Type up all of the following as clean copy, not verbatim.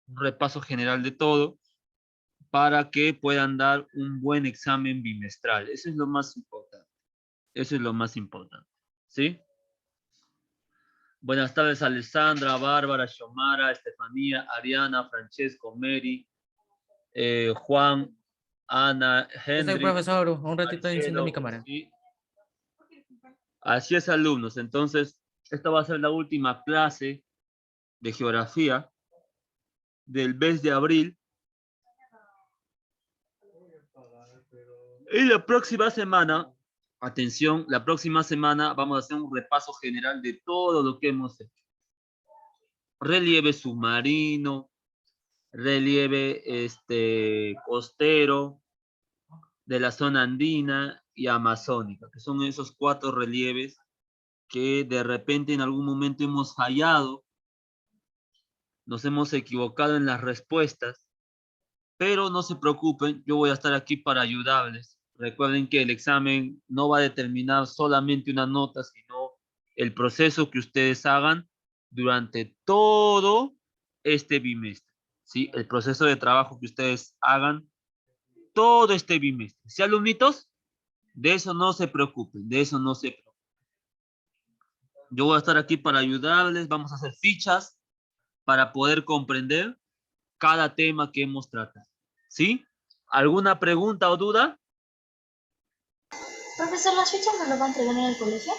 un repaso general de todo, para que puedan dar un buen examen bimestral. Eso es lo más importante. Eso es lo más importante. ¿Sí? Buenas tardes, Alessandra, Bárbara, Xiomara, Estefanía, Ariana, Francesco, Mary, Juan, Ana, Estoy, Henry, profesor, un ratito enciendo mi Marcelo. cámara. ¿Sí? Así es, alumnos. Entonces, esta va a ser la última clase de geografía del mes de abril. Y la próxima semana, atención, la próxima semana vamos a hacer un repaso general de todo lo que hemos hecho. Relieve submarino, relieve costero de la zona andina y amazónica, que son esos 4 relieves que de repente en algún momento hemos fallado, nos hemos equivocado en las respuestas, pero no se preocupen, yo voy a estar aquí para ayudarles. Recuerden que el examen no va a determinar solamente una nota, sino el proceso que ustedes hagan durante todo este bimestre, ¿sí? El proceso de trabajo que ustedes hagan todo este bimestre. ¿Sí, alumnitos? De eso no se preocupen, de eso no se preocupen. Yo voy a estar aquí para ayudarles, vamos a hacer fichas para poder comprender cada tema que hemos tratado. ¿Sí? ¿Alguna pregunta o duda? Profesor, ¿las fichas no lo van a entregar en el colegio?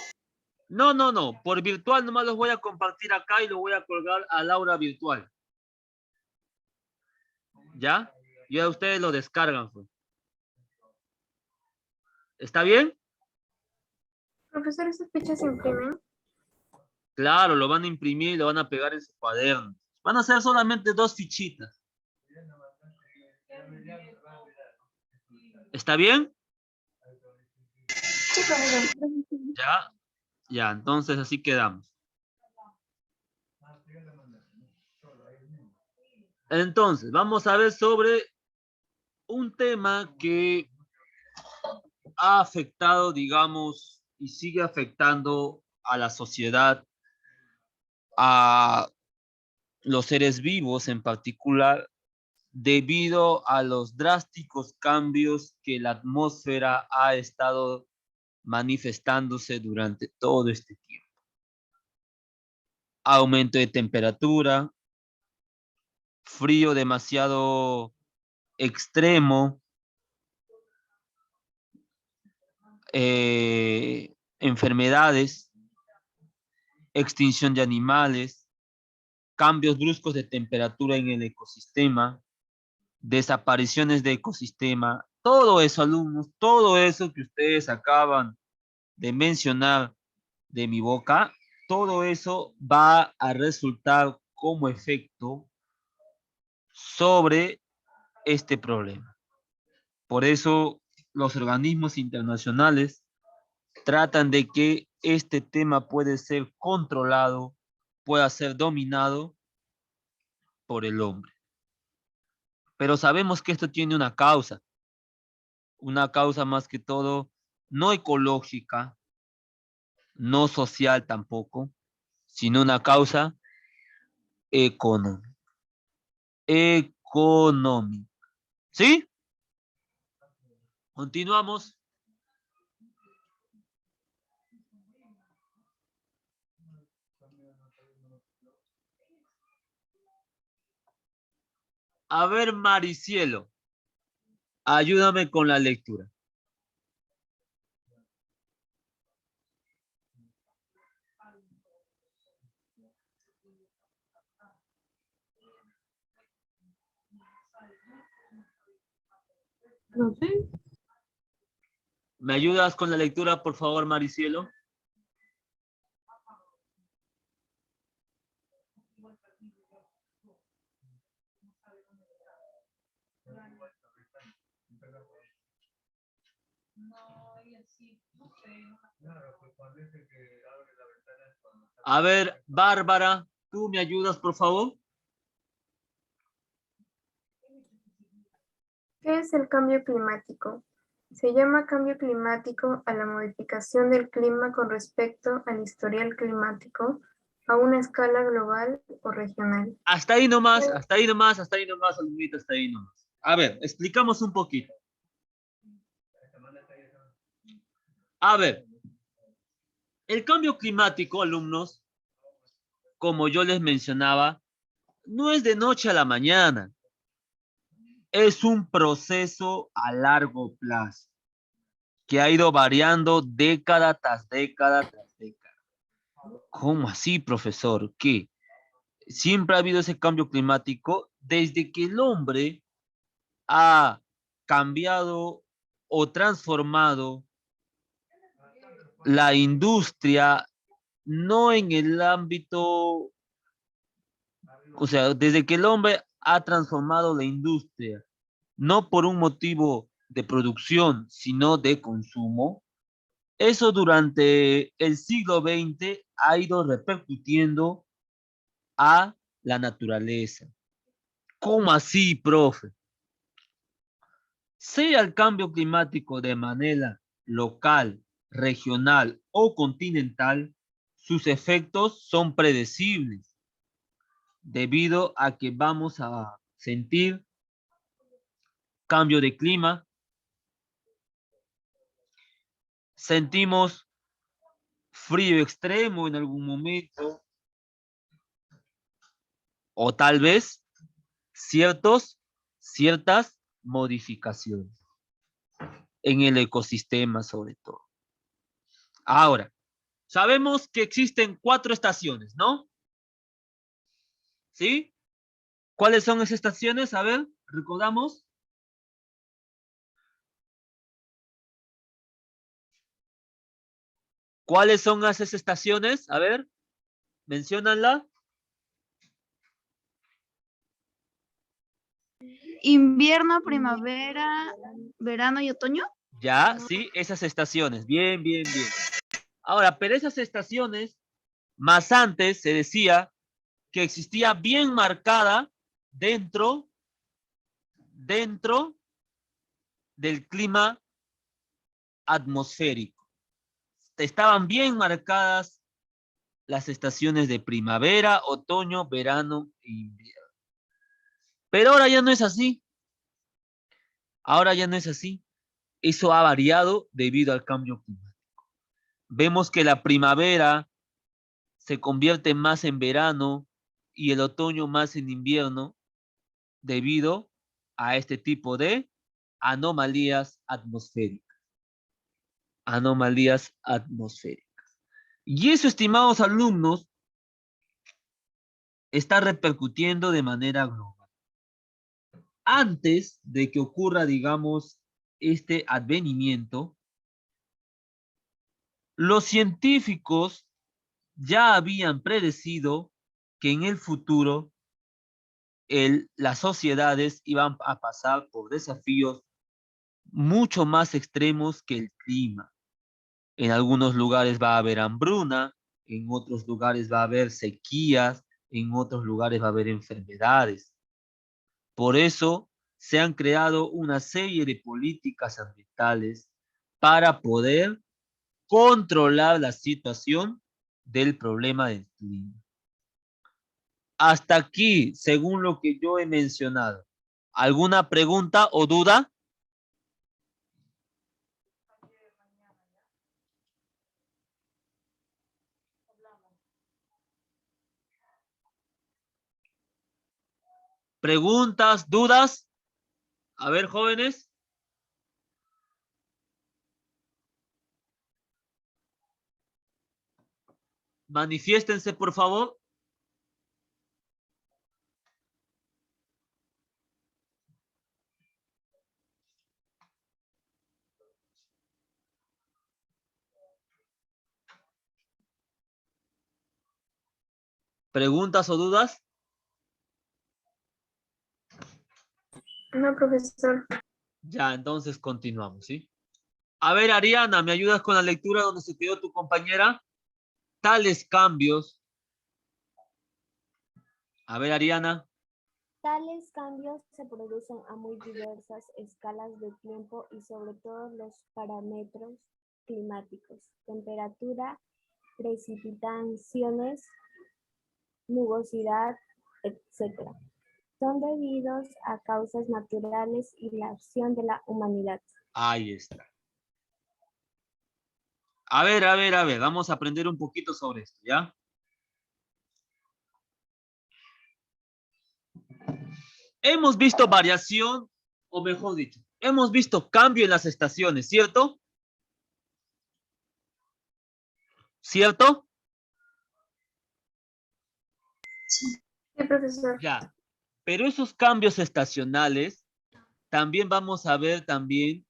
No, no, no. Por virtual nomás los voy a compartir acá y lo voy a colgar al aula virtual. ¿Ya? Ya ustedes lo descargan, pues. ¿Está bien? Profesor, ¿esas fichas se imprimen? Claro, lo van a imprimir y lo van a pegar en su cuaderno. Van a ser solamente 2 fichitas. ¿Está bien? Sí, profesor. Ya, ya, entonces así quedamos. Entonces, vamos a ver sobre un tema que ha afectado, digamos, y sigue afectando a la sociedad, a los seres vivos en particular, debido a los drásticos cambios que la atmósfera ha estado manifestándose durante todo este tiempo. Aumento de temperatura, frío demasiado extremo, enfermedades, extinción de animales, cambios bruscos de temperatura en el ecosistema, desapariciones de ecosistema, todo eso, alumnos, todo eso que ustedes acaban de mencionar de mi boca, todo eso va a resultar como efecto sobre este problema. Por eso los organismos internacionales tratan de que este tema puede ser controlado, pueda ser dominado por el hombre. Pero sabemos que esto tiene una causa más que todo no ecológica, no social tampoco, sino una causa económica. Económica. ¿Sí? Continuamos. A ver, Maricielo, ayúdame con la lectura. No sé. ¿Me ayudas con la lectura, por favor, Maricielo? A ver, Bárbara, ¿tú me ayudas, por favor? ¿Qué es el cambio climático? Se llama cambio climático a la modificación del clima con respecto al historial climático a una escala global o regional. Hasta ahí nomás, hasta ahí nomás, hasta ahí nomás, alumnita, hasta ahí nomás. A ver, explicamos un poquito. A ver, el cambio climático, alumnos, como yo les mencionaba, no es de noche a la mañana. Es un proceso a largo plazo que ha ido variando década tras década tras década. ¿Cómo así, profesor? ¿Qué? Siempre ha habido ese cambio climático desde que el hombre ha cambiado o transformado la industria, no en el ámbito, o sea, desde que el hombre ha transformado la industria, no por un motivo de producción, sino de consumo, eso durante el siglo XX ha ido repercutiendo a la naturaleza. ¿Cómo así, profe? Sea el cambio climático de manera local, regional o continental, sus efectos son predecibles debido a que vamos a sentir cambio de clima, sentimos frío extremo en algún momento o tal vez ciertas modificaciones en el ecosistema sobre todo. Ahora, sabemos que existen 4 estaciones, ¿no? ¿Sí? ¿Cuáles son esas estaciones? A ver, recordamos. ¿Cuáles son esas estaciones? A ver, menciónanla. Invierno, primavera, verano y otoño. Ya, sí, esas estaciones. Bien, bien, bien. Ahora, pero esas estaciones, más antes se decía que existía bien marcada dentro del clima atmosférico. Estaban bien marcadas las estaciones de primavera, otoño, verano e invierno. Pero ahora ya no es así. Ahora ya no es así. Eso ha variado debido al cambio climático. Vemos que la primavera se convierte más en verano y el otoño más en invierno debido a este tipo de anomalías atmosféricas. Anomalías atmosféricas. Y eso, estimados alumnos, está repercutiendo de manera global. Antes de que ocurra, digamos, este advenimiento, los científicos ya habían predecido que en el futuro las sociedades iban a pasar por desafíos mucho más extremos que el clima. En algunos lugares va a haber hambruna, en otros lugares va a haber sequías, en otros lugares va a haber enfermedades. Por eso se han creado una serie de políticas ambientales para poder controlar la situación del problema del clima. Hasta aquí, según lo que yo he mencionado. ¿Alguna pregunta o duda? ¿Preguntas, dudas? A ver, jóvenes. Manifiéstense, por favor. ¿Preguntas o dudas? No, profesor. Ya, entonces continuamos, ¿sí? A ver, Ariana, ¿me ayudas con la lectura donde se quedó tu compañera? Tales cambios. A ver, Ariana. Tales cambios se producen a muy diversas escalas de tiempo y sobre todo los parámetros climáticos, temperatura, precipitaciones, nubosidad, etc. Son debidos a causas naturales y la acción de la humanidad. Ahí está. A ver, vamos a aprender un poquito sobre esto, ¿ya? Hemos visto variación, o mejor dicho, hemos visto cambio en las estaciones, ¿cierto? ¿Cierto? Sí, profesor. Ya. Pero esos cambios estacionales también vamos a ver también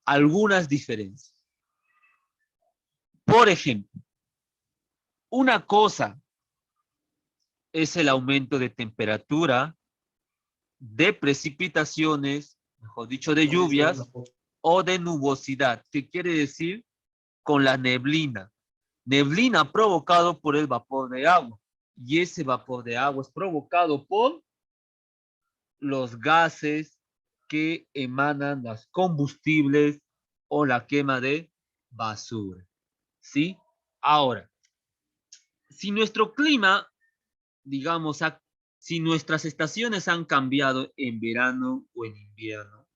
algunas diferencias. Por ejemplo, una cosa es el aumento de temperatura, de precipitaciones, mejor dicho, de lluvias o de nubosidad. ¿Qué quiere decir? Con la neblina. Neblina provocado por el vapor de agua. Y ese vapor de agua es provocado por los gases que emanan los combustibles o la quema de basura. ¿Sí? Ahora, si nuestro clima, digamos, si nuestras estaciones han cambiado en verano o en invierno,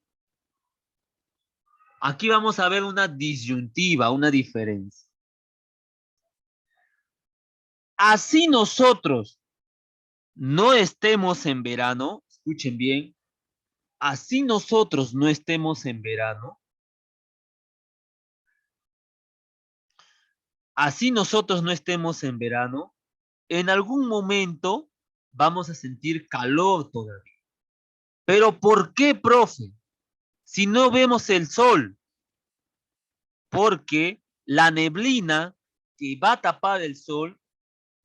aquí vamos a ver una disyuntiva, una diferencia. Así nosotros no estemos en verano, escuchen bien, así nosotros no estemos en verano, así nosotros no estemos en verano, en algún momento vamos a sentir calor todavía. ¿Pero por qué, profe? Si no vemos el sol, porque la neblina que va a tapar el sol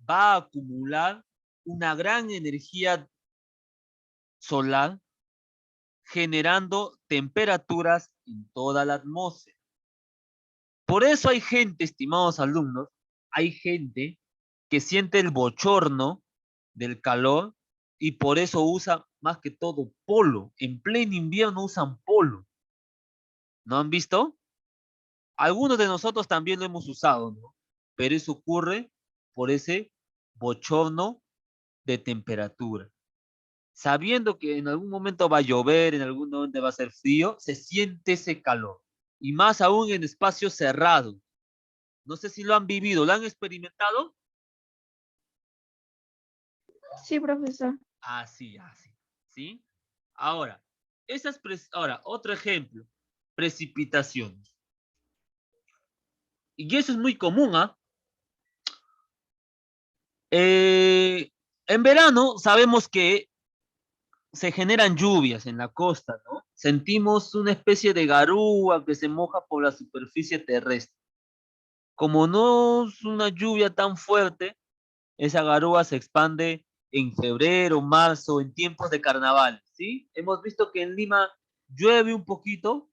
va a acumular una gran energía solar generando temperaturas en toda la atmósfera. Por eso hay gente, estimados alumnos, hay gente que siente el bochorno del calor y por eso usa más que todo polo. En pleno invierno usan polo. ¿No han visto? Algunos de nosotros también lo hemos usado, ¿no? Pero eso ocurre por ese bochorno de temperatura. Sabiendo que en algún momento va a llover, en algún momento va a ser frío, se siente ese calor. Y más aún en espacios cerrados. No sé si lo han vivido, ¿lo han experimentado? Sí, profesor. Así, ¿sí? Ahora, ahora, otro ejemplo, precipitaciones. Y eso es muy común, ¿ah? En verano sabemos que se generan lluvias en la costa, ¿no? Sentimos una especie de garúa que se moja por la superficie terrestre. Como no es una lluvia tan fuerte, esa garúa se expande en febrero, marzo, en tiempos de carnaval, ¿sí? Hemos visto que en Lima llueve un poquito,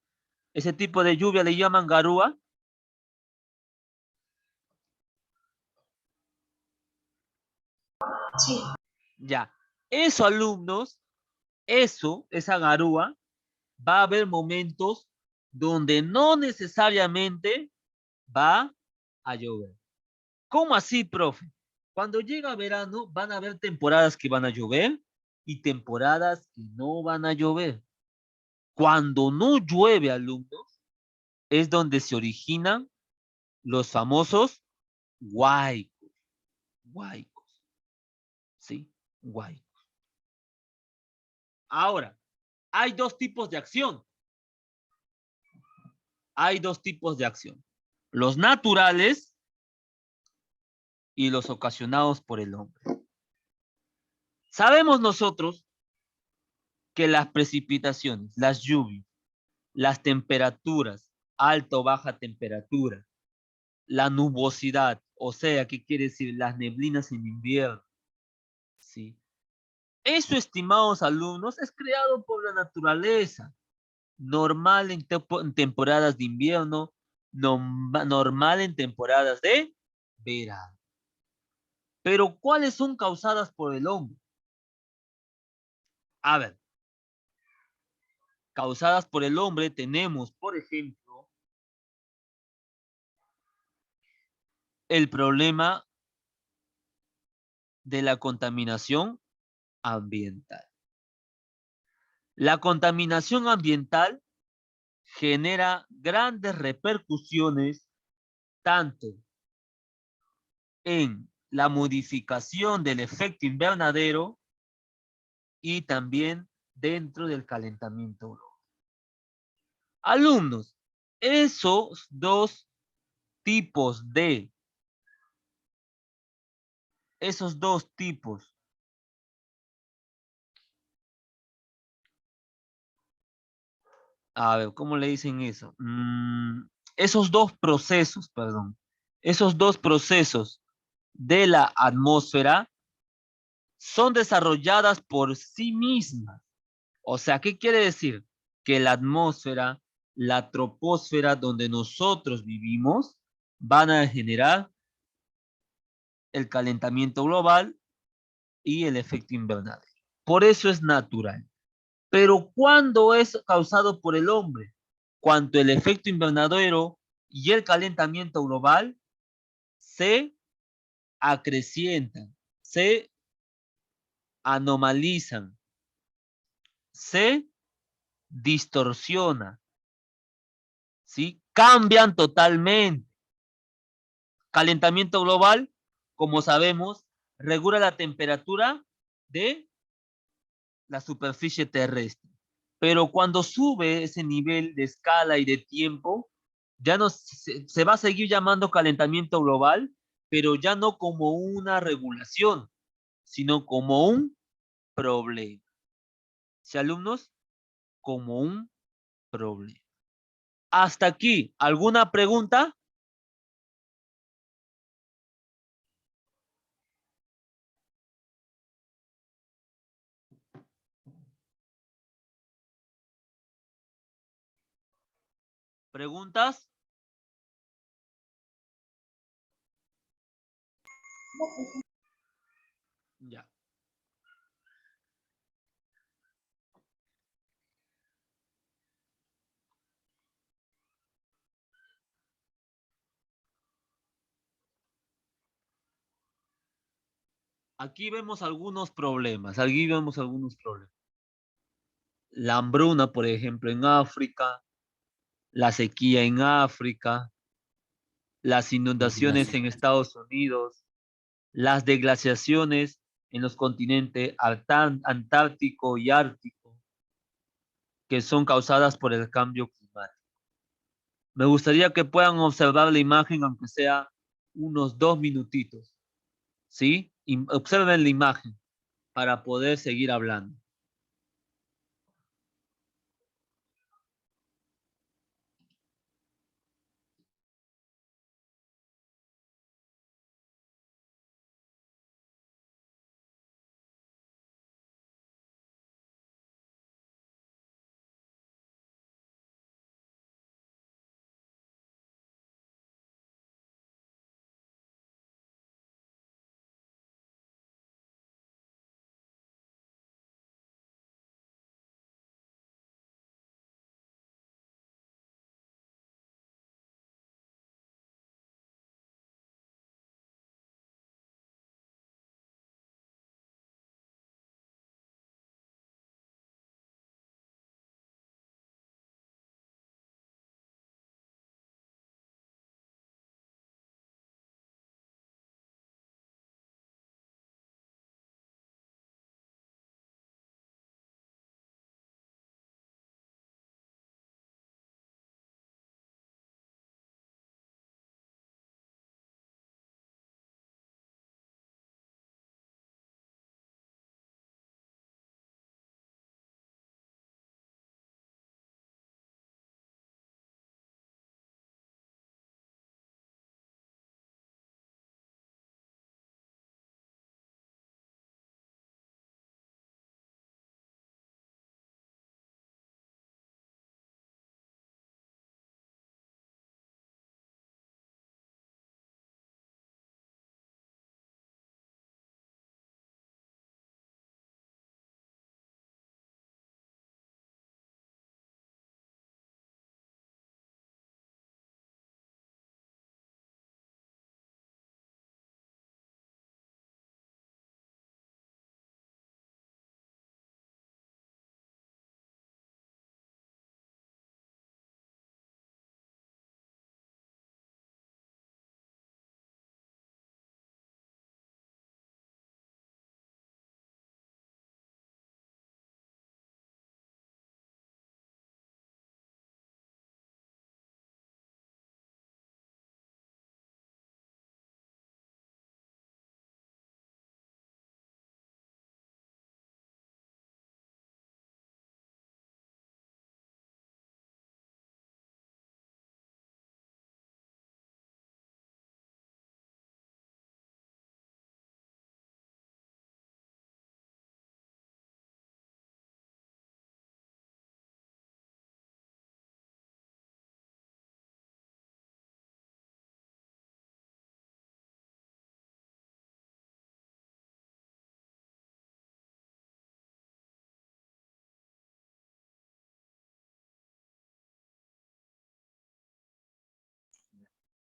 ese tipo de lluvia le llaman garúa. Sí. Ya, eso alumnos, esa garúa, va a haber momentos donde no necesariamente va a llover. ¿Cómo así, profe? Cuando llega verano van a haber temporadas que van a llover y temporadas que no van a llover. Cuando no llueve, alumnos, es donde se originan los famosos huaicos. Huaicos. ¿Sí? Huaicos. Ahora, hay dos tipos de acción. Hay dos tipos de acción. Los naturales y los ocasionados por el hombre. Sabemos nosotros que las precipitaciones, las lluvias, las temperaturas, alta o baja temperatura, la nubosidad, o sea, ¿qué quiere decir? Las neblinas en invierno, ¿sí? Eso, estimados alumnos, es creado por la naturaleza, normal en temporadas de invierno, normal en temporadas de verano. Pero ¿cuáles son causadas por el hombre? A ver, causadas por el hombre tenemos, por ejemplo, el problema de la contaminación ambiental. La contaminación ambiental genera grandes repercusiones tanto en la modificación del efecto invernadero y también dentro del calentamiento global. Alumnos, esos dos tipos de, a ver, ¿cómo le dicen eso? Esos dos procesos, perdón, esos dos procesos de la atmósfera son desarrolladas por sí mismas. O sea, ¿qué quiere decir? Que la atmósfera, la troposfera donde nosotros vivimos, van a generar el calentamiento global y el efecto invernadero. Por eso es natural. Pero ¿cuándo es causado por el hombre? Cuando el efecto invernadero y el calentamiento global se acrecientan, se anomalizan, se distorsionan, ¿sí? Cambian totalmente. Calentamiento global, como sabemos, regula la temperatura de la superficie terrestre. Pero cuando sube ese nivel de escala y de tiempo, ya no se va a seguir llamando calentamiento global, pero ya no como una regulación, sino como un problema. ¿Sí, alumnos? Como un problema. Hasta aquí, ¿alguna pregunta? ¿Preguntas? Ya. Aquí vemos algunos problemas. Aquí vemos algunos problemas. La hambruna, por ejemplo, en África, la sequía en África, las inundaciones en Estados Unidos, las deglaciaciones en los continentes antártico y ártico, que son causadas por el cambio climático. Me gustaría que puedan observar la imagen, aunque sea unos 2 minutitos, ¿sí? Y observen la imagen para poder seguir hablando.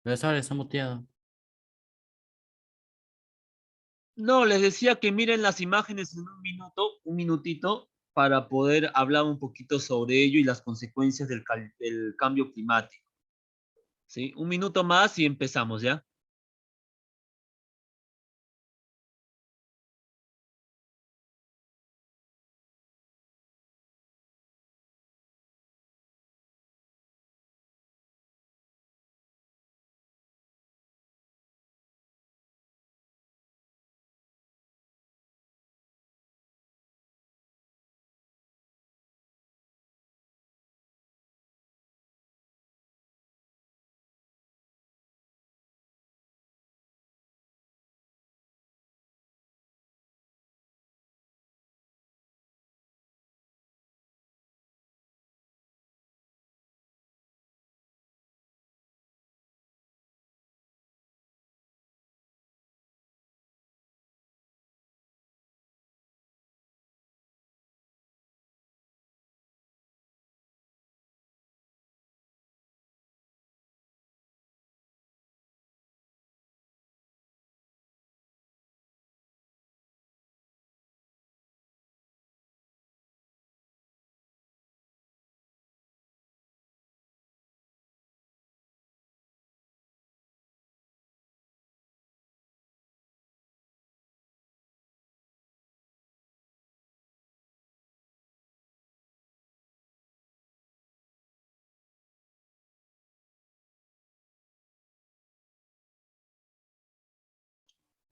Profesor, está muteado. No, les decía que miren las imágenes en un minuto, un minutito, para poder hablar un poquito sobre ello y las consecuencias del cambio climático. ¿Sí? Un minuto más y empezamos, ¿ya?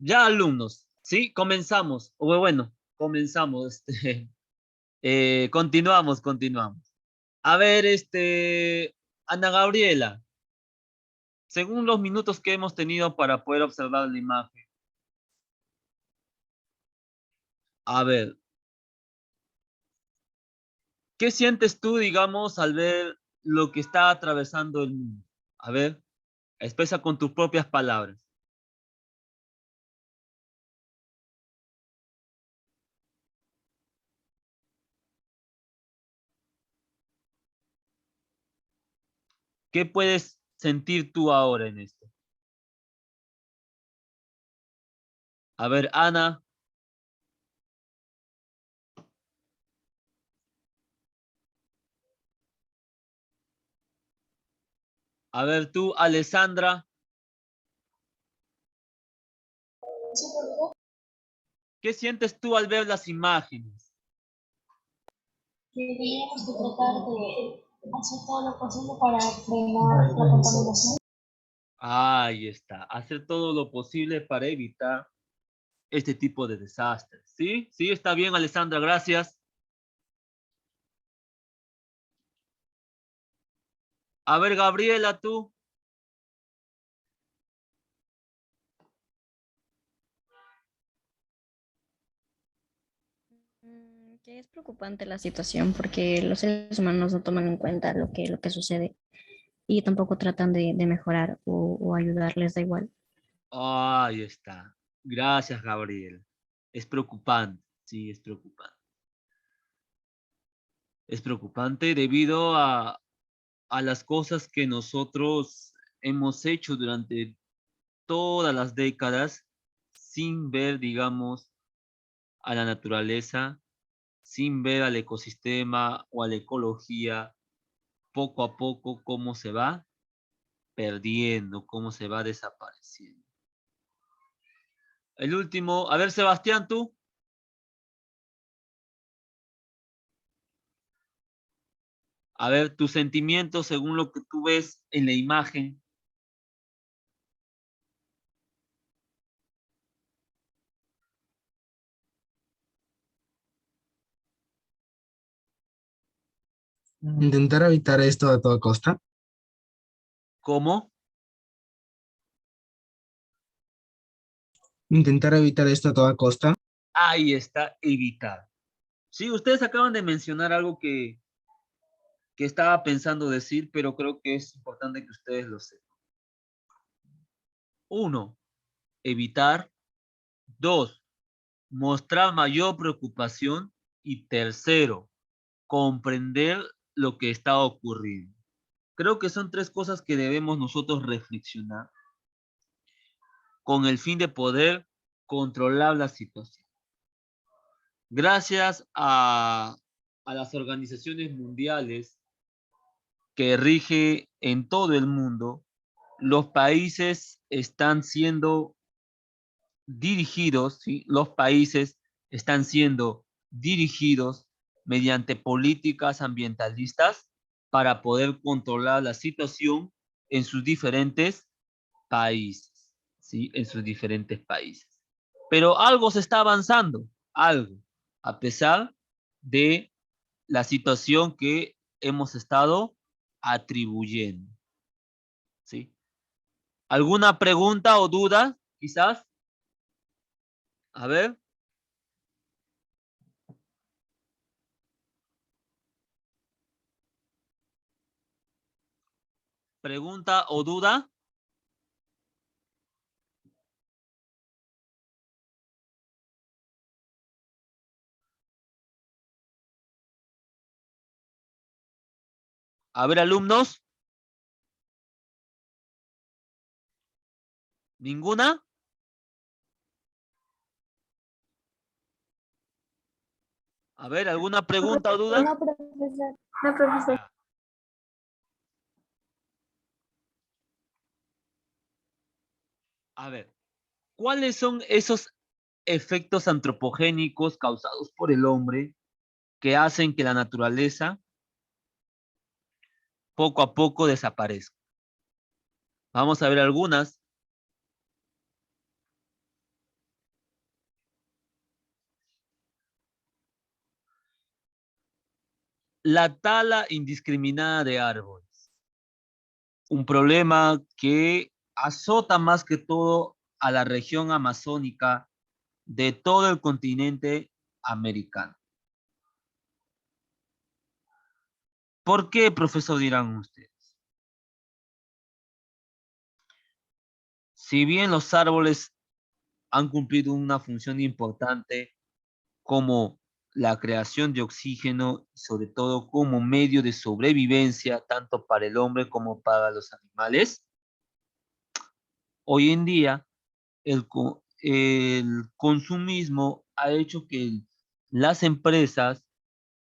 Ya, alumnos, ¿sí? Comenzamos. O bueno, comenzamos. Continuamos. A ver, Ana Gabriela, según los minutos que hemos tenido para poder observar la imagen. A ver, ¿qué sientes tú, digamos, al ver lo que está atravesando el mundo? A ver, expresa con tus propias palabras. ¿Qué puedes sentir tú ahora en esto? A ver, Ana. A ver, tú, Alessandra. ¿Qué sientes tú al ver las imágenes? Que teníamos que tratar de hacer todo lo posible para frenar la contaminación. Ahí está, hacer todo lo posible para evitar este tipo de desastres. ¿Sí? Sí, está bien, Alessandra, gracias. A ver, Gabriela, tú. Que es preocupante la situación porque los seres humanos no toman en cuenta lo que sucede y tampoco tratan de mejorar o ayudarles, da igual. Ahí está. Gracias, Gabriel. Es preocupante, sí, es preocupante. Es preocupante debido a las cosas que nosotros hemos hecho durante todas las décadas sin ver, digamos, a la naturaleza, sin ver al ecosistema o a la ecología, poco a poco cómo se va perdiendo, cómo se va desapareciendo. El último, a ver, Sebastián, tú. A ver, tus sentimientos según lo que tú ves en la imagen. Intentar evitar esto a toda costa. ¿Cómo? Intentar evitar esto a toda costa. Ahí está, evitar. Sí, ustedes acaban de mencionar algo que estaba pensando decir, pero creo que es importante que ustedes lo sepan. Uno, evitar. Dos, mostrar mayor preocupación. Y tercero, comprender lo que está ocurriendo. Creo que son tres cosas que debemos nosotros reflexionar con el fin de poder controlar la situación. Gracias a las organizaciones mundiales que rige en todo el mundo, los países están siendo dirigidos, ¿sí? Los países están siendo dirigidos mediante políticas ambientalistas para poder controlar la situación en sus diferentes países, ¿sí? En sus diferentes países. Pero algo se está avanzando, algo, a pesar de la situación que hemos estado atribuyendo, ¿sí? ¿Alguna pregunta o duda, quizás? A ver. ¿Pregunta o duda? A ver, alumnos. ¿Ninguna? A ver, ¿alguna pregunta o duda? No, profesor. No, profesor. A ver, ¿cuáles son esos efectos antropogénicos causados por el hombre que hacen que la naturaleza poco a poco desaparezca? Vamos a ver algunas. La tala indiscriminada de árboles. Un problema que azota más que todo a la región amazónica de todo el continente americano. ¿Por qué, profesor, dirán ustedes? Si bien los árboles han cumplido una función importante como la creación de oxígeno y sobre todo como medio de sobrevivencia tanto para el hombre como para los animales, hoy en día el consumismo ha hecho que las empresas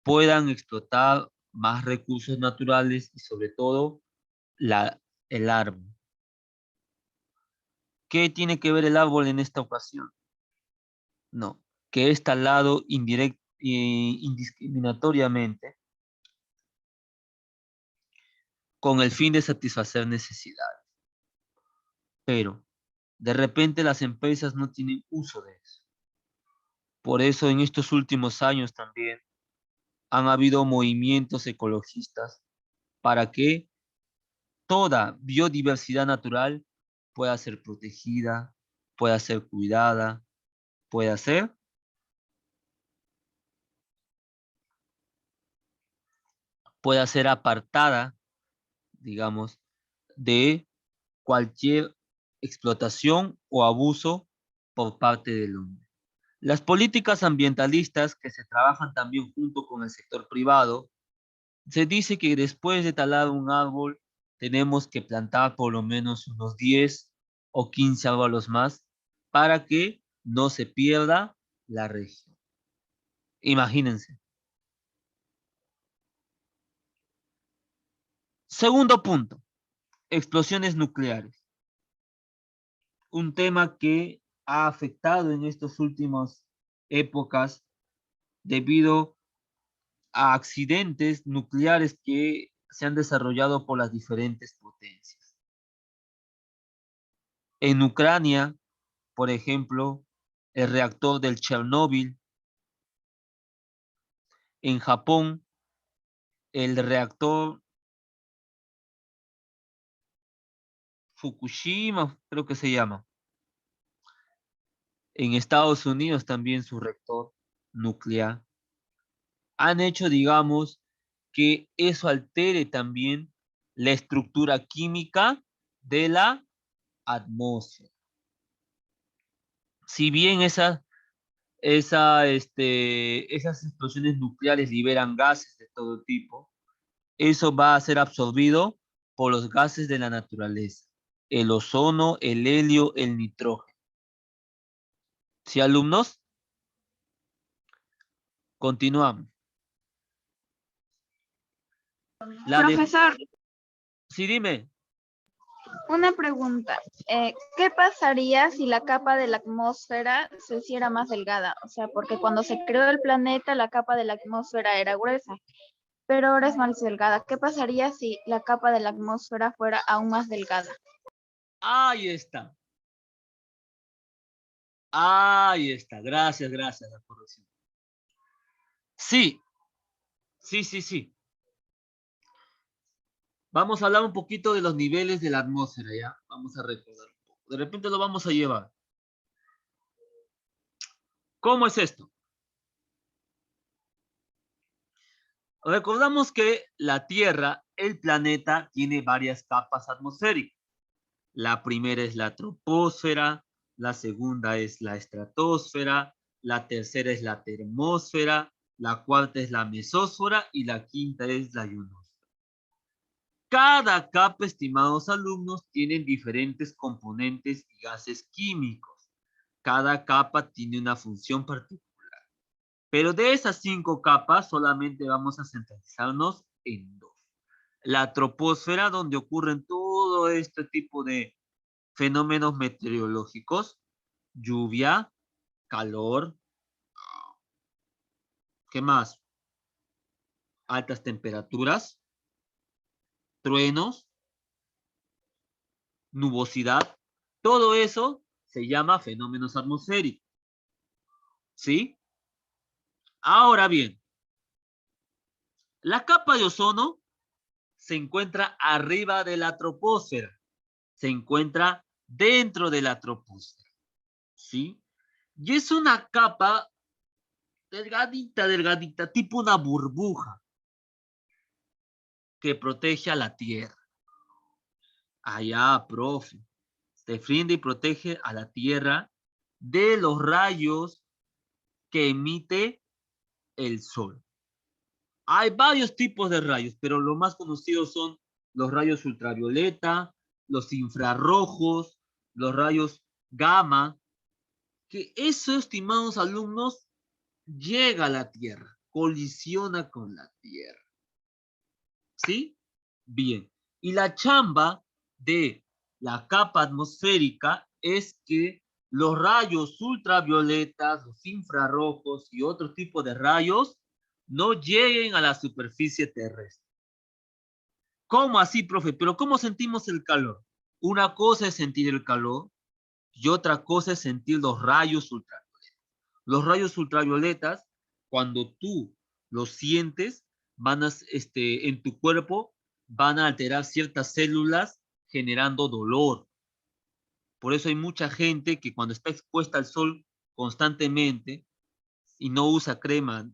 puedan explotar más recursos naturales y sobre todo el árbol. ¿Qué tiene que ver el árbol en esta ocasión? No, que es talado indiscriminatoriamente con el fin de satisfacer necesidades. Pero de repente las empresas no tienen uso de eso. Por eso en estos últimos años también han habido movimientos ecologistas para que toda biodiversidad natural pueda ser protegida, pueda ser cuidada, pueda ser apartada, digamos, de cualquier explotación o abuso por parte del hombre. Las políticas ambientalistas que se trabajan también junto con el sector privado, se dice que después de talar un árbol tenemos que plantar por lo menos unos 10 o 15 árboles más para que no se pierda la región. Imagínense. Segundo punto, explosiones nucleares. Un tema que ha afectado en estas últimas épocas debido a accidentes nucleares que se han desarrollado por las diferentes potencias. En Ucrania, por ejemplo, el reactor del Chernóbil. En Japón, el reactor Fukushima, creo que se llama. En Estados Unidos también su reactor nuclear. Han hecho, digamos, que eso altere también la estructura química de la atmósfera. Si bien esas explosiones nucleares liberan gases de todo tipo, eso va a ser absorbido por los gases de la naturaleza, el ozono, el helio, el nitrógeno. ¿Sí, alumnos? Continuamos. Profesor, Sí, dime. una pregunta. ¿Qué pasaría si la capa de la atmósfera se hiciera más delgada? O sea, porque cuando se creó el planeta, la capa de la atmósfera era gruesa, pero ahora es más delgada. ¿Qué pasaría si la capa de la atmósfera fuera aún más delgada? Ahí está. Ahí está. Gracias, gracias, la corrección. Sí, sí. Vamos a hablar un poquito de los niveles de la atmósfera, ¿ya? Vamos a recordar un poco. De repente lo vamos a llevar. ¿Cómo es esto? Recordamos que la Tierra, el planeta, tiene varias capas atmosféricas. La primera es la troposfera, la segunda es la estratosfera, la tercera es la termósfera, la cuarta es la mesósfera y la quinta es la ionosfera. Cada capa, estimados alumnos, tiene diferentes componentes y gases químicos. Cada capa tiene una función particular. Pero de esas 5 capas solamente vamos a centralizarnos en 2. La troposfera, donde ocurren todo este tipo de fenómenos meteorológicos, lluvia, calor, ¿qué más? Altas temperaturas, truenos, nubosidad, todo eso se llama fenómenos atmosféricos. ¿Sí? Ahora bien, la capa de ozono se encuentra arriba de la troposfera, se encuentra dentro de la troposfera, ¿sí? Y es una capa delgadita, tipo una burbuja que protege a la Tierra. Allá, profe, se defiende y protege a la Tierra de los rayos que emite el Sol. Hay varios tipos de rayos, pero los más conocidos son los rayos ultravioleta, los infrarrojos, los rayos gamma, que eso, estimados alumnos, llega a la Tierra, colisiona con la Tierra. ¿Sí? Bien. Y la chamba de la capa atmosférica es que los rayos ultravioletas, los infrarrojos y otro tipo de rayos no lleguen a la superficie terrestre. ¿Cómo así, profe? ¿Pero cómo sentimos el calor? Una cosa es sentir el calor y otra cosa es sentir los rayos ultravioletas. Los rayos ultravioletas, cuando tú los sientes, van a, en tu cuerpo, van a alterar ciertas células generando dolor. Por eso hay mucha gente que cuando está expuesta al sol constantemente y no usa crema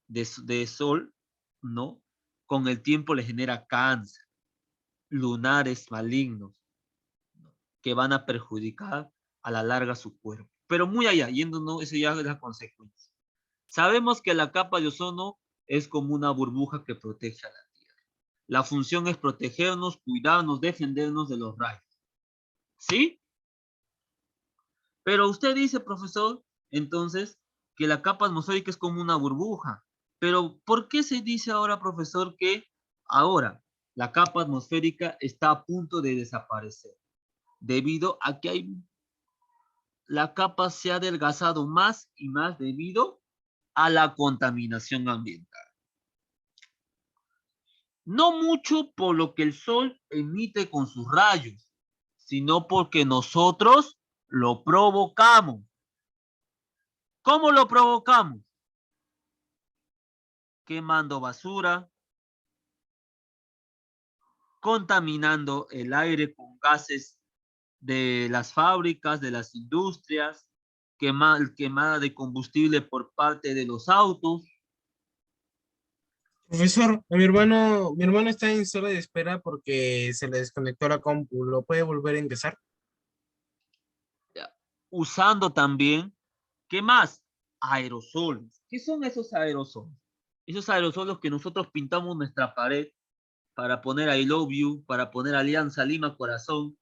de sol, ¿no? Con el tiempo le genera cáncer, lunares malignos, ¿no? Que van a perjudicar a la larga su cuerpo. Pero muy allá, yéndonos, eso ya es la consecuencia. Sabemos que la capa de ozono es como una burbuja que protege a la Tierra. La función es protegernos, cuidarnos, defendernos de los rayos. ¿Sí? Pero usted dice, profesor, entonces, que la capa atmosférica es como una burbuja. Pero, ¿por qué se dice ahora, profesor, que ahora la capa atmosférica está a punto de desaparecer? Debido a que la capa se ha adelgazado más y más debido a la contaminación ambiental. No mucho por lo que el sol emite con sus rayos, sino porque nosotros lo provocamos. ¿Cómo lo provocamos? Quemando basura, contaminando el aire con gases de las fábricas, de las industrias, quemada de combustible por parte de los autos. Profesor, mi hermano está en sala de espera porque se le desconectó la compu. ¿Lo puede volver a ingresar? Usando también, ¿qué más? Aerosoles. ¿Qué son esos aerosoles? Esos aerosoles que nosotros pintamos nuestra pared para poner I love you, para poner Alianza Lima Corazón,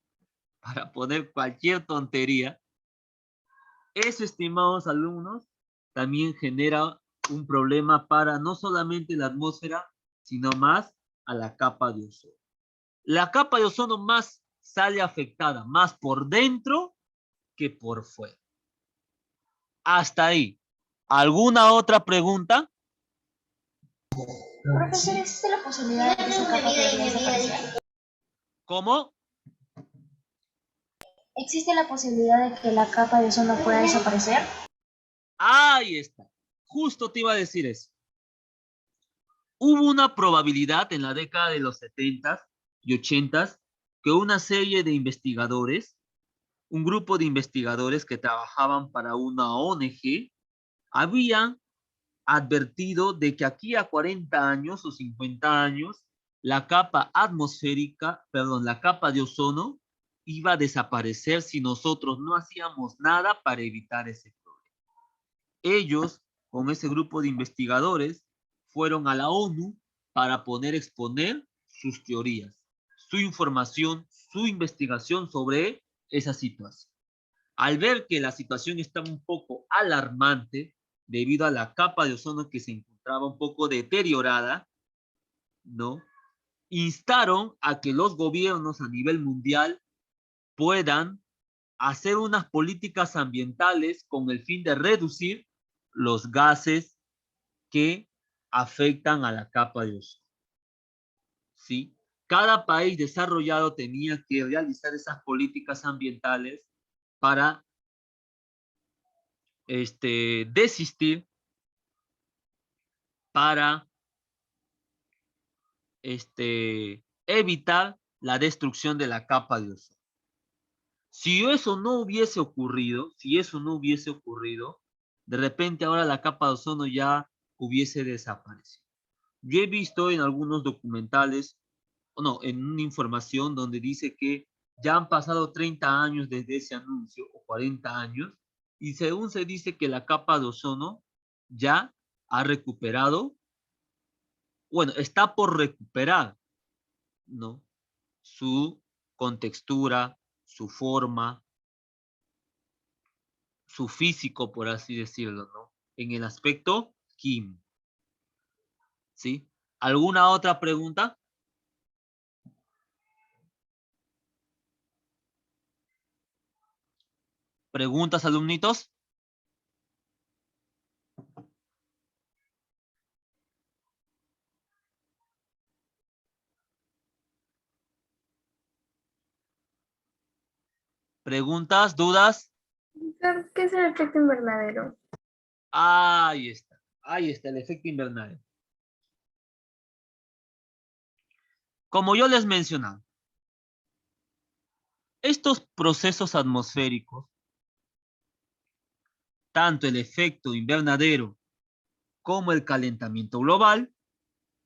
para poner cualquier tontería, eso, estimados alumnos, también genera un problema para no solamente la atmósfera, sino más a la capa de ozono. La capa de ozono más sale afectada, más por dentro que por fuera. Hasta ahí. ¿Alguna otra pregunta? Profesor, ¿existe la posibilidad de que esa capa podría desaparecer? ¿Cómo? ¿Existe la posibilidad de que la capa de ozono pueda desaparecer? Ahí está. Justo te iba a decir eso. Hubo una probabilidad en la década de los 70s y 80s que una serie de investigadores, un grupo de investigadores que trabajaban para una ONG, habían advertido de que aquí a 40 años o 50 años, la capa atmosférica, perdón, la capa de ozono iba a desaparecer si nosotros no hacíamos nada para evitar ese problema. Ellos, con ese grupo de investigadores, fueron a la ONU para poder exponer sus teorías, su información, su investigación sobre esa situación. Al ver que la situación estaba un poco alarmante debido a la capa de ozono que se encontraba un poco deteriorada, ¿no? Instaron a que los gobiernos a nivel mundial puedan hacer unas políticas ambientales con el fin de reducir los gases que afectan a la capa de ozono. ¿Sí? Cada país desarrollado tenía que realizar esas políticas ambientales para desistir, para evitar la destrucción de la capa de ozono. Si eso no hubiese ocurrido, de repente ahora la capa de ozono ya hubiese desaparecido. Yo he visto en algunos documentales, no, en una información donde dice que ya han pasado 30 años desde ese anuncio, o 40 años, y según se dice que la capa de ozono ya ha recuperado, bueno, está por recuperar, ¿no? Su contextura, su forma, su físico, por así decirlo, ¿no? En el aspecto químico. ¿Sí? ¿Alguna otra pregunta? ¿Preguntas, alumnitos? ¿Preguntas, dudas? ¿Qué es el efecto invernadero? Ahí está el efecto invernadero. Como yo les mencionaba, estos procesos atmosféricos, tanto el efecto invernadero como el calentamiento global,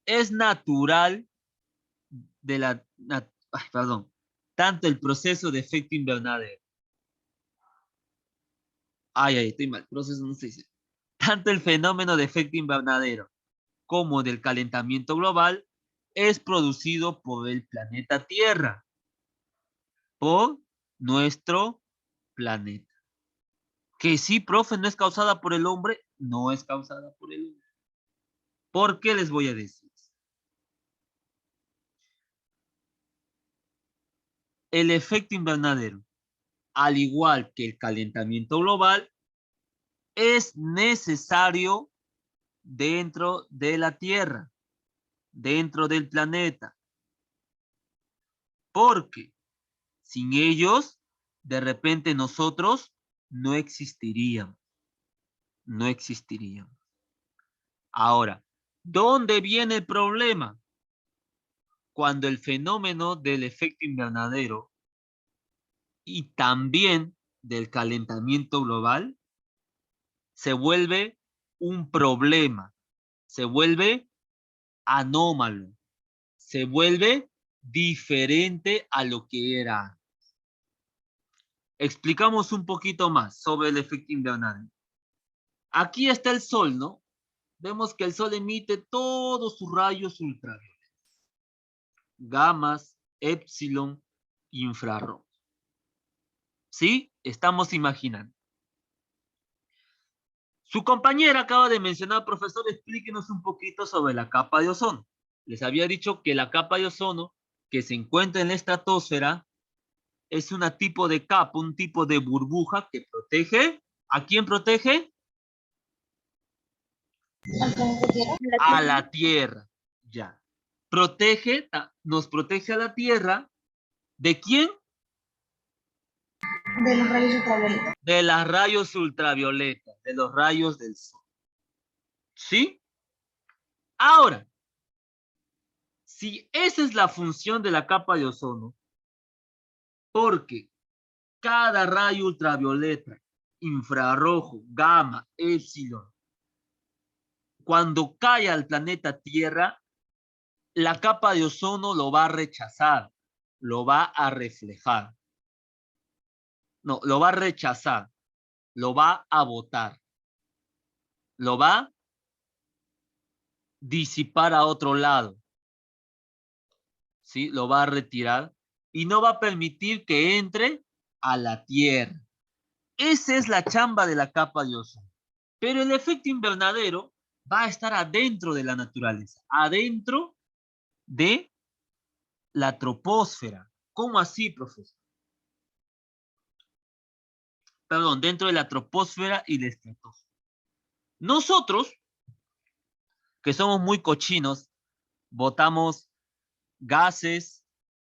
es natural de la, tanto el proceso de efecto invernadero. Estoy mal, proceso no se dice. Tanto el fenómeno de efecto invernadero como del calentamiento global es producido por el planeta Tierra, por nuestro planeta. Que sí, profe, no es causada por el hombre, no es causada por el hombre. ¿Por qué les voy a decir? El efecto invernadero, al igual que el calentamiento global, es necesario dentro de la Tierra, dentro del planeta. Porque sin ellos, de repente nosotros no existiríamos. No existiríamos. Ahora, ¿dónde viene el problema? Cuando el fenómeno del efecto invernadero y también del calentamiento global se vuelve un problema, se vuelve anómalo, se vuelve diferente a lo que era. Explicamos un poquito más sobre el efecto invernadero. Aquí está el sol, ¿no? Vemos que el sol emite todos sus rayos ultravioletas. gamas, épsilon, infrarrojo. ¿Sí? Estamos imaginando. Su compañera acaba de mencionar, profesor, explíquenos un poquito sobre la capa de ozono. Les había dicho que la capa de ozono que se encuentra en la estratosfera es un tipo de capa, un tipo de burbuja que protege. ¿A quién protege? al planeta Tierra. A la Tierra. Ya. Protege, nos protege a la Tierra. ¿De quién? De los rayos ultravioletas. De los rayos ultravioletas, de los rayos del sol. ¿Sí? Ahora, si esa es la función de la capa de ozono, porque cada rayo ultravioleta, infrarrojo, gamma, épsilon, cuando cae al planeta Tierra, la capa de ozono lo va a rechazar, lo va a reflejar. No, lo va a rechazar, lo va a botar, lo va a disipar a otro lado, ¿sí? Lo va a retirar y no va a permitir que entre a la Tierra. Esa es la chamba de la capa de ozono. Pero el efecto invernadero va a estar adentro de la naturaleza, adentro de la troposfera. ¿Cómo así, profesor? Perdón, dentro de la troposfera y la estratosfera. Nosotros, que somos muy cochinos, botamos gases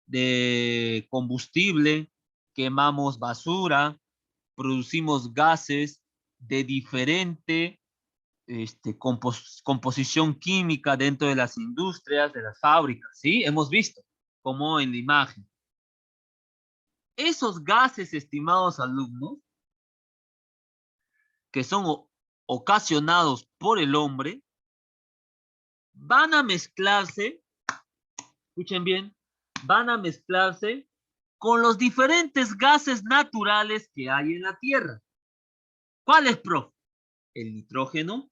de combustible, quemamos basura, producimos gases de diferente composición química dentro de las industrias, de las fábricas, ¿sí? Hemos visto, como en la imagen. Esos gases, estimados alumnos, que son ocasionados por el hombre, van a mezclarse, escuchen bien, van a mezclarse con los diferentes gases naturales que hay en la Tierra. ¿Cuáles, prof? El nitrógeno,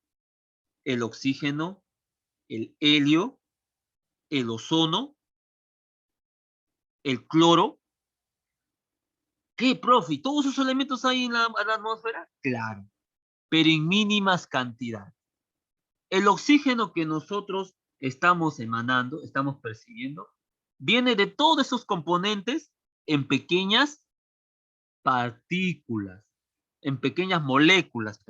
el oxígeno, el helio, el ozono, el cloro. ¿Qué, prof? ¿Y todos esos elementos hay en la atmósfera? Claro, pero en mínimas cantidades. El oxígeno que nosotros estamos emanando, estamos percibiendo, viene de todos esos componentes en pequeñas partículas, en pequeñas moléculas,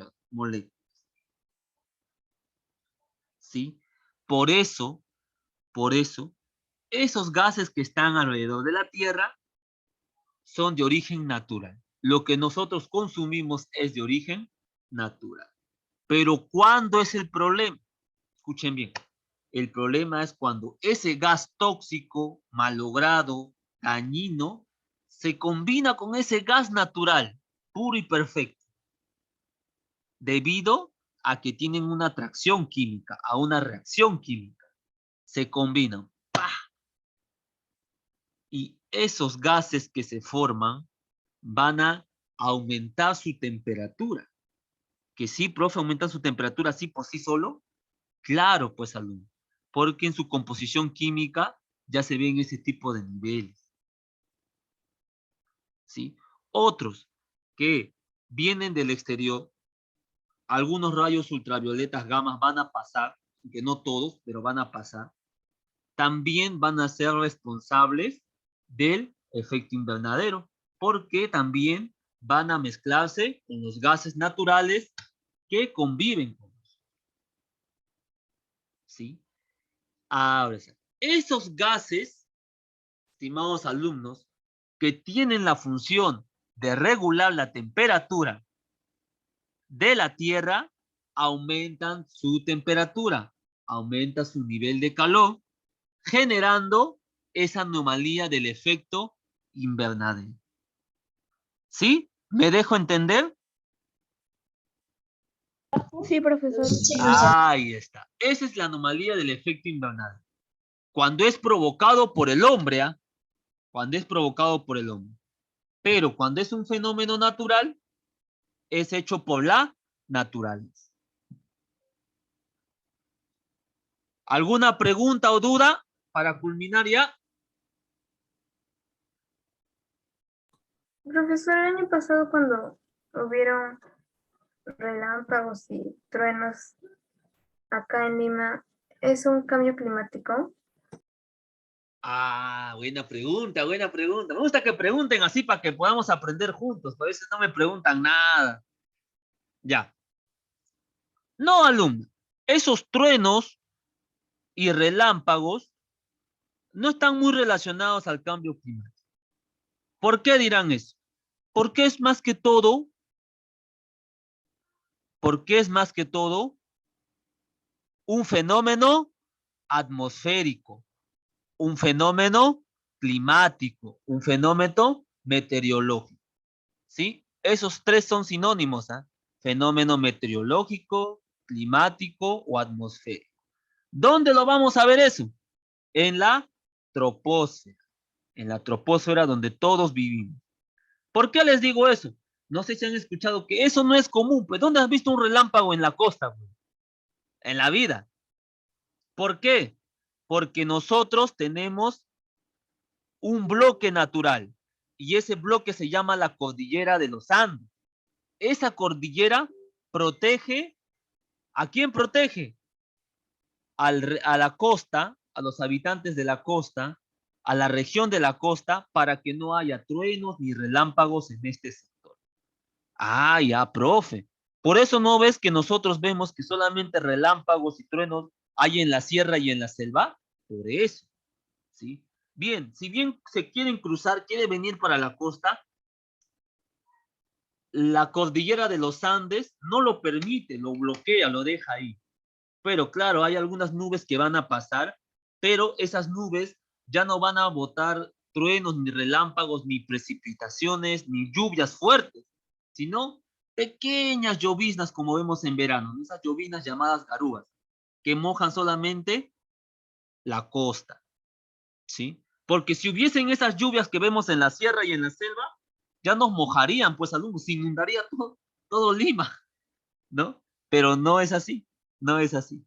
¿sí? Por eso, esos gases que están alrededor de la Tierra son de origen natural. Lo que nosotros consumimos es de origen natural. Pero ¿cuándo es el problema? Escuchen bien. El problema es cuando ese gas tóxico, malogrado, dañino, se combina con ese gas natural, puro y perfecto, debido a que tienen una atracción química, a una reacción química. Se combinan. ¡Pah! Y esos gases que se forman van a aumentar su temperatura. Que sí, profe, aumenta su temperatura así por sí solo. Claro, pues, alumno, porque en su composición química ya se ven ese tipo de niveles. ¿Sí? Otros que vienen del exterior, algunos rayos ultravioletas gamas van a pasar, que no todos, pero van a pasar, también van a ser responsables del efecto invernadero, porque también van a mezclarse con los gases naturales que conviven con nosotros. ¿Sí? Ahora, esos gases, estimados alumnos, que tienen la función de regular la temperatura de la Tierra, aumentan su temperatura, aumenta su nivel de calor, generando esa anomalía del efecto invernadero. ¿Sí? ¿Me dejo entender? Sí, profesor. Sí, profesor. Ahí está. Esa es la anomalía del efecto invernadero. Cuando es provocado por el hombre, ¿ah? Cuando es provocado por el hombre. Pero cuando es un fenómeno natural, es hecho por la naturaleza. ¿Alguna pregunta o duda para culminar ya? Profesor, el año pasado cuando hubieron relámpagos y truenos acá en Lima, ¿es un cambio climático? Ah, buena pregunta, buena pregunta. Me gusta que pregunten así para que podamos aprender juntos. A veces no me preguntan nada. Ya. No, alumno. Esos truenos y relámpagos no están muy relacionados al cambio climático. ¿Por qué dirán eso? Porque es más que todo, porque es más que todo un fenómeno atmosférico, un fenómeno climático, un fenómeno meteorológico. ¿Sí? Esos tres son sinónimos, ¿ah? Fenómeno meteorológico, climático o atmosférico. ¿Dónde lo vamos a ver eso? En la troposfera. En la troposfera donde todos vivimos. ¿Por qué les digo eso? No sé si han escuchado que eso no es común. Pues, ¿dónde has visto un relámpago en la costa? Pues? En la vida. ¿Por qué? Porque nosotros tenemos un bloque natural y ese bloque se llama la cordillera de los Andes. Esa cordillera protege, ¿a quién protege? A la costa, a los habitantes de la costa, a la región de la costa, para que no haya truenos ni relámpagos en este sector. Ah, ya, profe. Por eso no ves que nosotros vemos que solamente relámpagos y truenos hay en la sierra y en la selva. Por eso, ¿sí? Bien, si bien se quieren cruzar, quiere venir para la costa, la cordillera de los Andes no lo permite, lo bloquea, lo deja ahí. Pero claro, hay algunas nubes que van a pasar, pero esas nubes ya no van a botar truenos, ni relámpagos, ni precipitaciones, ni lluvias fuertes, sino pequeñas lloviznas como vemos en verano, esas lloviznas llamadas garúas, que mojan solamente la costa, ¿sí? Porque si hubiesen esas lluvias que vemos en la sierra y en la selva, ya nos mojarían, pues alumnos, se inundaría todo Lima, ¿no? Pero no es así, no es así.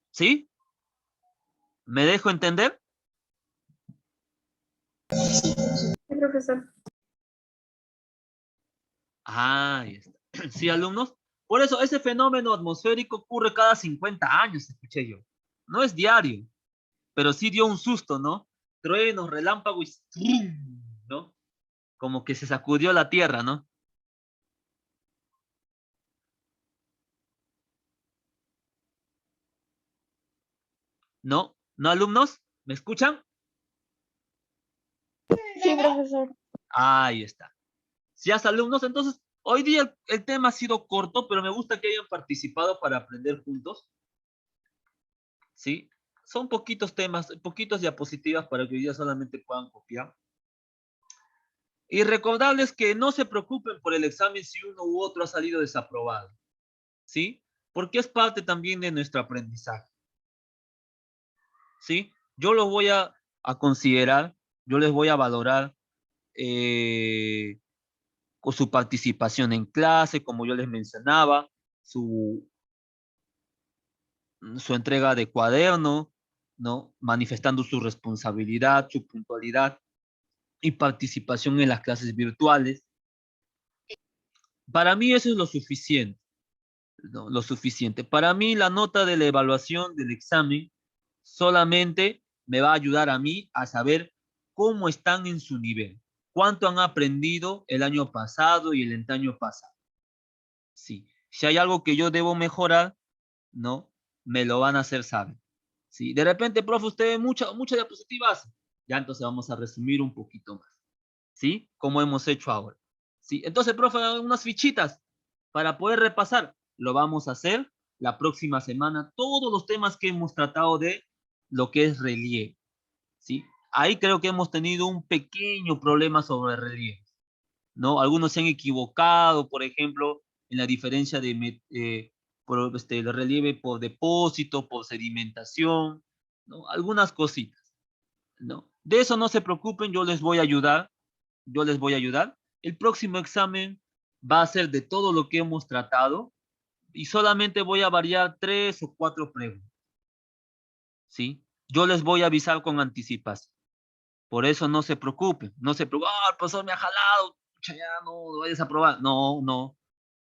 ¿Sí? ¿Me dejo entender? Sí, profesor. Ah, ahí está. Sí, alumnos. Por eso ese fenómeno atmosférico ocurre cada 50 años, escuché yo. No es diario, pero sí dio un susto, ¿no? Truenos, relámpagos y ¡pum! ¿No? Como que se sacudió la tierra, ¿no? ¿No? ¿No, alumnos? ¿Me escuchan? Sí, profesor. Ahí está. Si has alumnos, entonces, hoy día el tema ha sido corto, pero me gusta que hayan participado para aprender juntos. ¿Sí? Son poquitos temas, poquitos diapositivas para que hoy día solamente puedan copiar. Y recordarles que no se preocupen por el examen si uno u otro ha salido desaprobado, ¿sí? Porque es parte también de nuestro aprendizaje, ¿sí? Yo los voy a considerar, yo les voy a valorar con su participación en clase, como yo les mencionaba, su entrega de cuaderno, ¿no? Manifestando su responsabilidad, su puntualidad y participación en las clases virtuales. Para mí eso es lo suficiente, ¿no? Lo suficiente. Para mí la nota de la evaluación del examen solamente me va a ayudar a mí a saber cómo están en su nivel, cuánto han aprendido el año pasado y el año pasado. Sí. Si hay algo que yo debo mejorar, ¿no? Me lo van a hacer saber. Sí. De repente, profe, usted ve muchas diapositivas. Ya entonces vamos a resumir un poquito más. ¿Sí? Como hemos hecho ahora. ¿Sí? Entonces, profe, unas fichitas para poder repasar. Lo vamos a hacer la próxima semana. Todos los temas que hemos tratado de lo que es relieve. ¿Sí? Ahí creo que hemos tenido un pequeño problema sobre relieve. ¿No? Algunos se han equivocado, por ejemplo, en la diferencia de el relieve por depósito, por sedimentación, ¿no? Algunas cositas, ¿no? De eso no se preocupen, yo les voy a ayudar, yo les voy a ayudar. El próximo examen va a ser de todo lo que hemos tratado y solamente voy a variar 3 o 4 preguntas, ¿sí? Yo les voy a avisar con anticipación. Por eso no se preocupen. No se preocupen. Ah, el profesor me ha jalado. Pucha, ya no vayas a probar. No, no.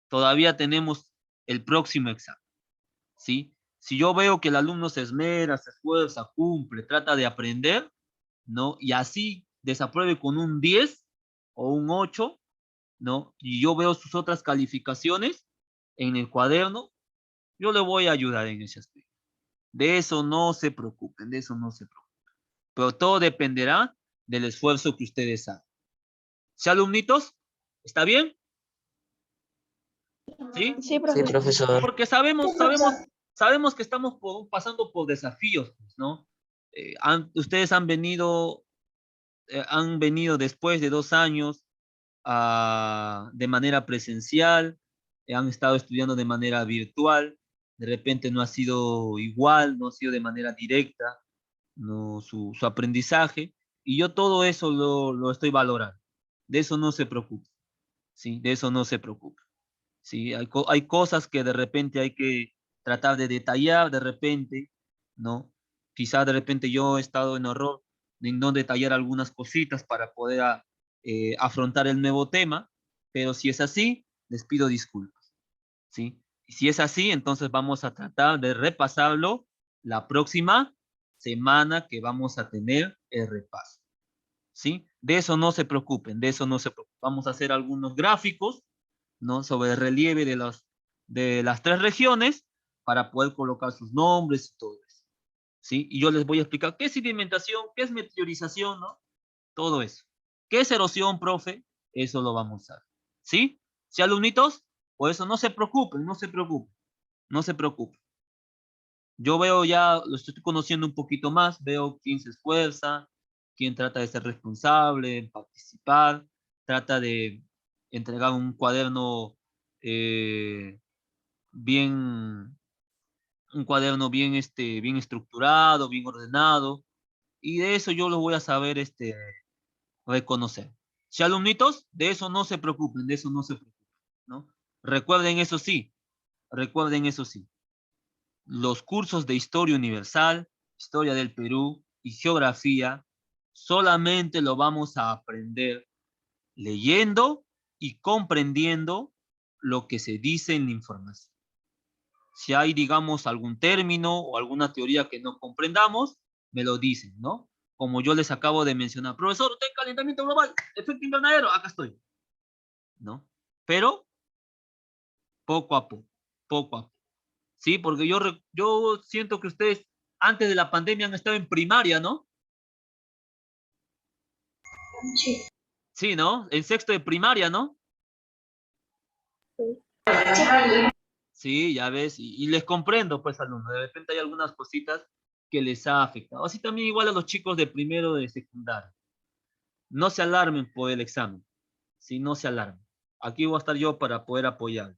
Todavía tenemos el próximo examen. ¿Sí? Si yo veo que el alumno se esmera, se esfuerza, cumple, trata de aprender, ¿no? Y así desapruebe con un 10 o un 8, ¿no? Y yo veo sus otras calificaciones en el cuaderno, yo le voy a ayudar en ese aspecto. De eso no se preocupen, de eso no se preocupen. Pero todo dependerá del esfuerzo que ustedes hagan. ¿Sí, alumnitos? ¿Está bien? ¿Sí? Sí, profesor. profesor. Porque sabemos que estamos pasando por desafíos, pues, ¿no? Ustedes han venido después de 2 años de manera presencial, han estado estudiando de manera virtual, de repente no ha sido igual, no ha sido de manera directa, no, su aprendizaje, y yo todo eso lo estoy valorando. De eso no se preocupe, ¿sí? De eso no se preocupe. ¿Sí? Hay cosas que de repente hay que tratar de detallar, de repente, ¿no? Quizás de repente yo he estado en error de no detallar algunas cositas para poder afrontar el nuevo tema, pero si es así, les pido disculpas, ¿sí? Y si es así, entonces vamos a tratar de repasarlo la próxima semana que vamos a tener el repaso, ¿sí? De eso no se preocupen, de eso no se preocupen. Vamos a hacer algunos gráficos, ¿no? Sobre el relieve de las 3 regiones para poder colocar sus nombres y todo eso, ¿sí? Y yo les voy a explicar qué es sedimentación, qué es meteorización, ¿no? Todo eso. ¿Qué es erosión, profe? Eso lo vamos a ver, ¿sí? ¿Sí, alumnitos? Por eso no se preocupen, no se preocupen, no se preocupen. Yo veo ya, lo estoy conociendo un poquito más, veo quién se esfuerza, quién trata de ser responsable, participar, trata de entregar un cuaderno eh, bien, bien estructurado, bien ordenado, y de eso yo lo voy a saber reconocer. Si alumnitos, de eso no se preocupen, de eso no se preocupen, ¿no? Recuerden eso sí, los cursos de Historia Universal, Historia del Perú y Geografía solamente lo vamos a aprender leyendo y comprendiendo lo que se dice en la información. Si hay, digamos, algún término o alguna teoría que no comprendamos, me lo dicen, ¿no? Como yo les acabo de mencionar, profesor, usted calentamiento global, efecto invernadero, acá estoy, ¿no? Pero poco a poco, poco a poco. Sí, porque yo siento que ustedes antes de la pandemia han estado en primaria, ¿no? Sí. Sí, ¿no? En sexto de primaria, ¿no? Sí, ya ves, y les comprendo, pues, alumnos, de repente hay algunas cositas que les ha afectado. Así también igual a los chicos de primero de secundaria. No se alarmen por el examen, sí, no se alarmen. Aquí voy a estar yo para poder apoyarles.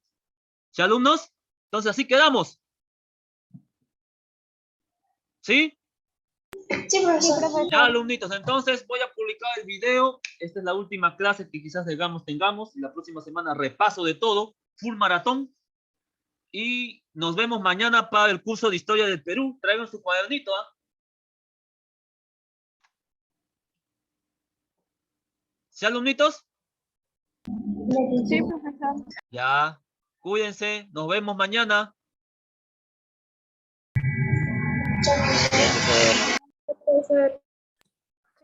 ¿Sí, alumnos? Entonces, así quedamos. ¿Sí? Sí, profesor. Ya, alumnitos, entonces voy a publicar el video. Esta es la última clase que quizás tengamos. Y la próxima semana repaso de todo, full maratón. Y nos vemos mañana para el curso de Historia del Perú. Traigan su cuadernito, ¿ah? ¿Sí, alumnitos? Sí, profesor. Ya, cuídense, nos vemos mañana. Profesor. Profesor.